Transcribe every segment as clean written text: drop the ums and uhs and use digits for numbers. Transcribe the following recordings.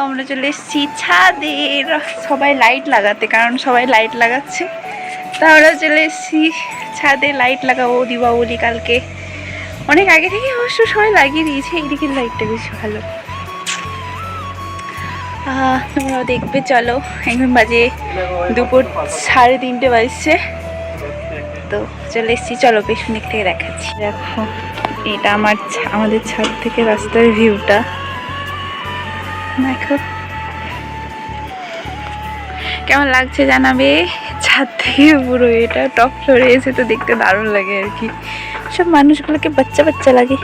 আমরা চলে এসেছি ছাদে সবাই লাইট লাগাতে, কারণ সবাই লাইট লাগাচ্ছে। তা আমরা চলে এসেছি ছাদে লাইট লাগাবো দীপাবলি কালকে। অনেক আগে থেকে অবশ্য সবাই লাগিয়ে দিয়েছে, এইদিকের লাইটটা বেশ ভালো। তোমরাও দেখবে, চলো। এখন বাজে দুপুর 3:30 বাজছে, তো চলে এসেছি। চলো পেছন দিক থেকে দেখাচ্ছি। দেখো, এটা আমাদের ছাদ থেকে রাস্তার ভিউটা দেখো কেমন লাগছে জানাবে। ছাদ থেকে পুরো এটা টপ ফ্লোরে এসে তো দেখতে দারুণ লাগে আর কি। সব মানুষগুলোকে বাচ্চা বাচ্চা লাগে।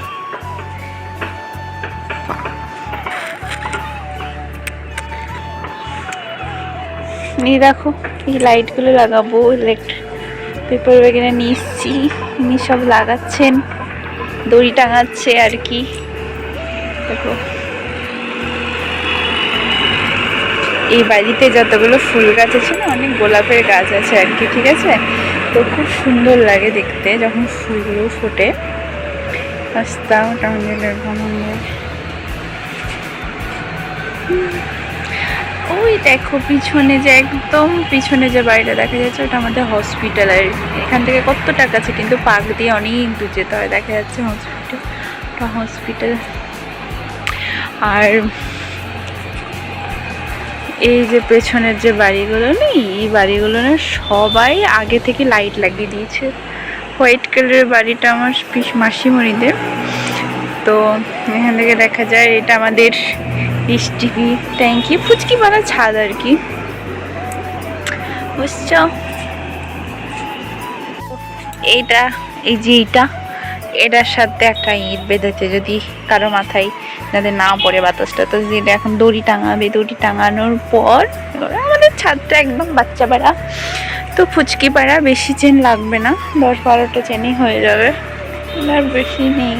এই দেখো, এই লাইটগুলো লাগাবো, ইলেকট্রিক পেপার ওইখানে নিয়ে এসছি, ইনি সব লাগাচ্ছেন, দড়ি টাঙাচ্ছে আর কি। দেখো, এই বাড়িতে যতগুলো ফুল গাছ আছে না, অনেক গোলাপের গাছ আছে আর কি, ঠিক আছে। তো খুব সুন্দর লাগে দেখতে যখন ফুলগুলো ফোটে। ওই দেখো পিছনে যে, একদম পিছনে যে বাড়িটা দেখা যাচ্ছে, ওটা আমাদের হসপিটাল। আর এখান থেকে কতটা কাছে, কিন্তু পার্ক দিয়ে অনেক দূর যেতে হয়। দেখা যাচ্ছে হসপিটাল। আর এই যে পেছনের যে বাড়িগুলো নেই, এই বাড়িগুলো না সবাই আগে থেকে লাইট লাগিয়ে দিয়েছে। হোয়াইট কালারের বাড়িটা আমার মাসিমণিদের। তো এখান থেকে দেখা যায় এটা আমাদের টিভি ট্যাঙ্কি, ফুচকি বানা ছাদ আর কি, বুঝছো। এইটা, এই যে এটার সাথে একটা ইট বেঁধেছে, যদি কারো মাথায় যাদের না পড়ে বাতাসটা। তো যেটা এখন দড়ি টাঙাবে, দড়ি টাঙানোর পর আমাদের ছাদটা একদম বাচ্চা পাড়া, তো ফুচকি পাড়া, বেশি চেন লাগবে না, 10-12টা চেনই হয়ে যাবে, আর বেশি নেই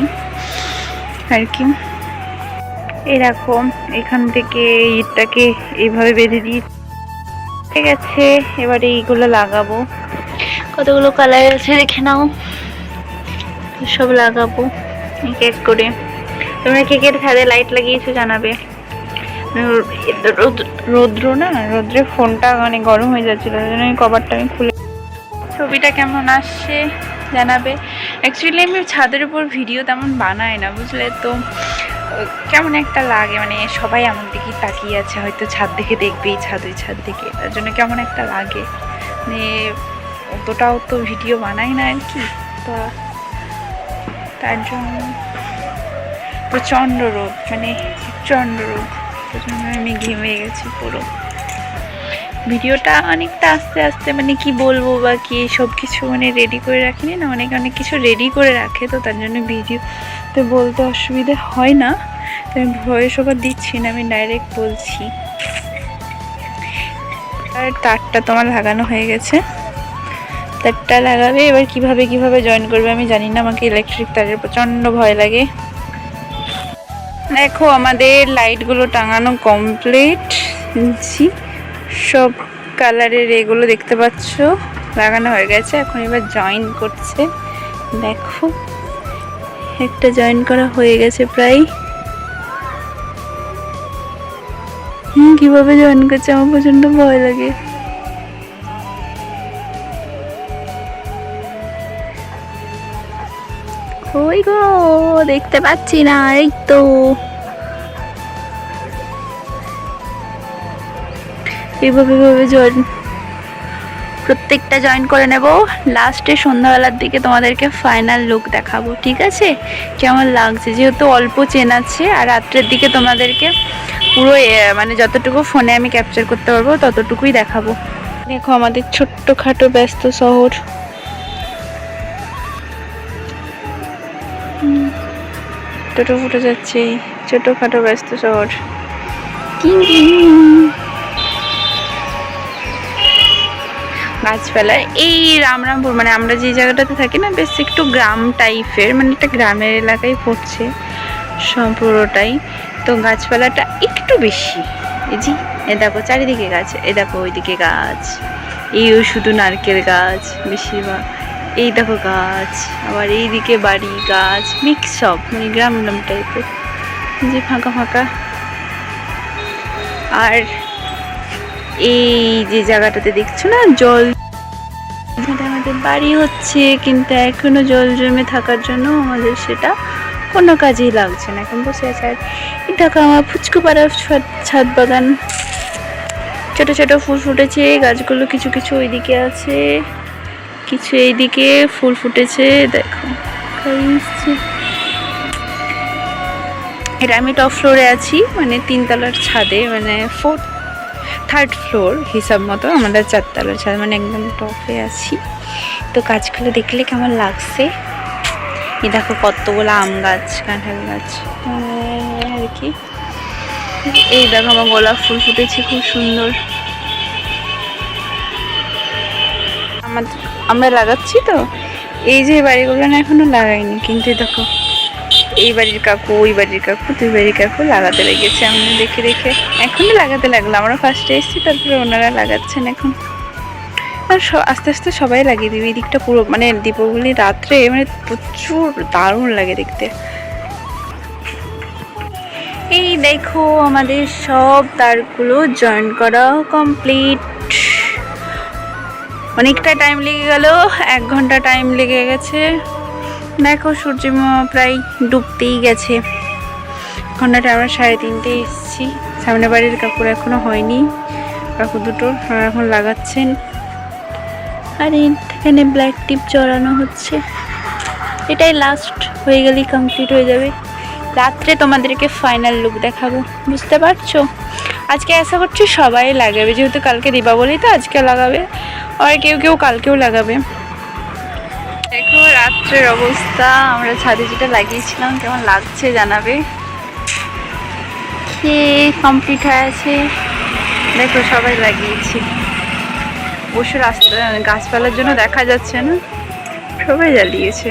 আর কি। এরকম এখান থেকে ইটটাকে এইভাবে বেঁধে দিই, ঠিক আছে। এবারে এইগুলো লাগাবো, কতগুলো কালার আছে দেখে নাও, সব লাগাবো এক এক করে। তোমরা কে কে ছাদে লাইট লাগিয়েছো জানাবে। রৌদ্রে ফোনটা মানে গরম হয়ে যাচ্ছিল, ওই জন্য কভারটা আমি খুলে। ছবিটা কেমন আসছে জানাবে। অ্যাকচুয়ালি আমি ছাদের উপর ভিডিও তেমন বানাই না, বুঝলে তো। কেমন একটা লাগে, মানে সবাই আমার দিকে তাকিয়ে আছে, হয়তো ছাদ দেখে দেখবেই ছাদ থেকে, তার জন্য কেমন একটা লাগে। মানে অতটাও তো ভিডিও বানাই না আর কি, তা তার জন্য প্রচণ্ড রোদ, মানে প্রচণ্ড রোদ, প্রচণ্ড আমি ঘেমে গেছি পুরো। ভিডিওটা অনেকটা আস্তে আস্তে, মানে কি বলবো বা কি, সব কিছু মানে রেডি করে রাখিনি না, অনেক কিছু রেডি করে রাখে, তো তার জন্য ভিডিওতে বলতে অসুবিধা হয় না। তো আমি ভয়েস ওভার দিচ্ছি না, আমি ডাইরেক্ট বলছি। আর তারটা তোমার লাগানো হয়ে গেছে, তারটা লাগাবে। এবার কিভাবে জয়েন করবে আমি জানি না, আমাকে ইলেকট্রিক তারের প্রচণ্ড ভয় লাগে। দেখো, আমাদের লাইটগুলো টাঙানো কমপ্লিট, সব কালারের এগুলো দেখতে পাচ্ছ লাগানো হয়ে গেছে। এখন এবার জয়েন করছে, দেখো একটা জয়েন করা হয়ে গেছে প্রায়। কিভাবে জয়েন করছে আমার প্রচন্ড ভয় লাগে। ওই গো, দেখতে পাচ্ছি না, এই তো এইভাবে জয়েন, প্রত্যেকটা জয়েন করে নেব। লাস্টে সন্ধ্যাবেলার দিকে তোমাদেরকে ফাইনাল লুক দেখাবো, ঠিক আছে, কেমন লাগছে। যেহেতু অল্প চেন আছে, আর রাত্রের দিকে তোমাদেরকে পুরো মানে যতটুকু ফোনে আমি ক্যাপচার করতে পারবো ততটুকুই দেখাবো। দেখো আমাদের ছোট্টখাটো ব্যস্ত শহর, টোটো ফুটে যাচ্ছে, ছোটখাটো ব্যস্ত শহর। গাছপালা, এই রামরামপুর, মানে আমরা যে জায়গাটাতে থাকি না, বেশ একটু গ্রাম টাইপের, মানে একটা গ্রামের এলাকায় পড়ছে পুরোটাই। তো গাছপালাটা একটু বেশি। এই জি, এ দেখো চারিদিকে গাছ, এ দেখো ওইদিকে গাছ, শুধু নারকেল গাছ বেশিরভাগ, এই দেখো গাছ, আবার এইদিকে বাড়ি, গাছ, মিক্স সব, মানে গ্রাম টাইপের। যে ফাঁকা আর এই যে জায়গাটাতে দেখছো না জল, আমাদের বাড়ি হচ্ছে, কিন্তু এখনো জল জমে থাকার জন্য আমাদের সেটা কোনো কাজেই লাগছে না, এখন বসে আছে। আর এটা আমার ফুচকু পাড়ার ছাদ বাগান, ছোট ছোট ফুল ফুটেছে, গাছগুলো কিছু কিছু ওইদিকে আছে, কিছু এইদিকে ফুল ফুটেছে, দেখো। এটা আমি টপ ফ্লোরে আছি, মানে 3 তলার ছাদে, মানে 3rd ফ্লোর হিসাব মতো, আমাদের 4 তলার ছাদ, মানে একদম টপে আছি। তো গাছগুলো দেখলে কেমন লাগছে, এই দেখো কতগুলো আম গাছ, কাঁঠাল গাছ আর কি। এই দেখো আমার গোলাপ ফুল ফুটেছে খুব সুন্দর। আমরা লাগাচ্ছি তো, এই যে বাড়িগুলো না এখনো লাগাইনি, কিন্তু দেখো এই বাড়ির কাকু, ওই বাড়ির কাকু, 2 বাড়ির কাকু লাগাতে লেগেছে, আমরা দেখে দেখে এখনই লাগাতে লাগলো। আমরা ফার্স্টে এসেছি, তারপরে ওনারা লাগাচ্ছেন এখন। আর আস্তে আস্তে সবাই লাগিয়ে দিবে এই দিকটা পুরো, মানে দীপাবলি রাত্রে মানে প্রচুর দারুণ লাগে দেখতে। এই দেখো আমাদের সব তারগুলো জয়েন করা কমপ্লিট। অনেকটা টাইম লেগে গেল, 1 ঘন্টা টাইম লেগে গেছে। দেখো সূর্য প্রায় ডুবতেই গেছে। ঘন্টাটা আমরা 3:30 এসেছি। সামনে বাড়ির কাকুর এখনো হয়নি, কাকু দুটো এখন লাগাচ্ছেন। আর এখানে ব্ল্যাক টিপ চড়ানো হচ্ছে, এটাই লাস্ট, হয়ে গেলেই কমপ্লিট হয়ে যাবে। রাত্রে তোমাদেরকে ফাইনাল লুক দেখাবো, বুঝতে পারছো। আজকে আশা করছি সবাই লাগাবে, যেহেতু কালকে দীপাবলি, তো আজকে লাগাবে, আর কেউ কেউ কালকেও লাগাবে। দেখো রাত্রের অবস্থা, আমরা ছাদে যেটা লাগিয়েছিলাম কেমন লাগছে জানাবে। কে কমপ্লিট হয়ে আছে, দেখো সবাই লাগিয়েছি। অবশ্য রাস্তা গাছপালার জন্য দেখা যাচ্ছে না, সবাই জ্বালিয়েছে,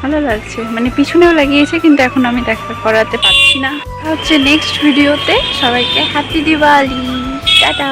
ভালো লাগছে। মানে পিছনেও লাগিয়েছে, কিন্তু এখন আমি দেখা করাতে পারছি না। হচ্ছে নেক্সট ভিডিওতে। সবাইকে হ্যাপি দিওয়ালি, টাটা।